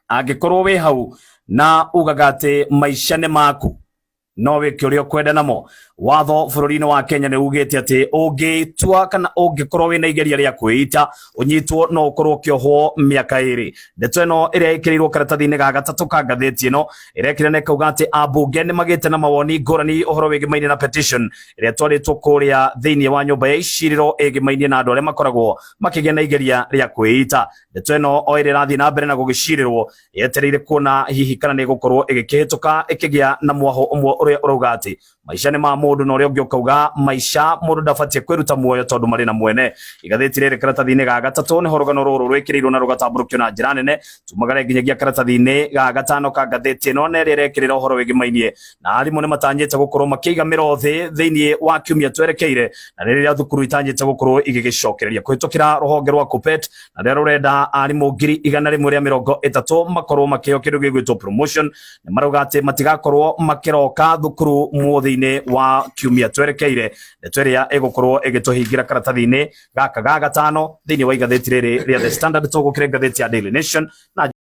Angikorwo wi hau na ugagate maisha ni maku no wike uria kwenda namo. Watho bururi-ini wa Kenya ni ugite ati ungitua kana ungikorwo wina igeria ria kwita unyitwo no ukorwo kiohwo miaka 2. Ndeto ino iria ikirirwo karatathi-ini ga gatatu ka ngatheti ino irekire kauga ati ambunge ni magite na mawoni ngurani uhoro wigimainie na petition iria twaritwo kuria thiini wa nyumba ya iciriro igimainie na andu aria makoragwo makigia na igeria ria kwita. Ndeto ino o iri rathi na mbere na gugicirirwo yetereire kuona hihi kana ni gukorwo igikihituka ikigia na mwaho umwe uria urauga ati maisha ni ma mundu no ria ungi ukauga maisha mundu ndabatie kwiruta muoyo tondu mari na mwene. Igatheti riri karatathi-ini ga gatatu ni horogano ruru rwikirirwo na rugatamburukio na njira nene. Tumagare nginyagia karatathi-ini ga gatano ka ngatheti ino ni rirekirira uhoro wigimainie na arimu ni matanyite gukorwo makiiga mirothi thiini wa kiumia twerekeire na riria thukuru itanyite gukorwo igigicokereria kuhitukira ruhonge rwa KUPPET na riria rurenda arimu 130 makorwo makio kindu gigwitwo promotion. Ni marauga ati matigakorwo makiroka thukuru muothe-ini wa kiumia twerekeire. Ndeto iria igukorwo igituhingira karatathi-ini gaka ga gatano thiini wa igatheti riri ria The Standard tugukire ngatheti ya Daily Nation na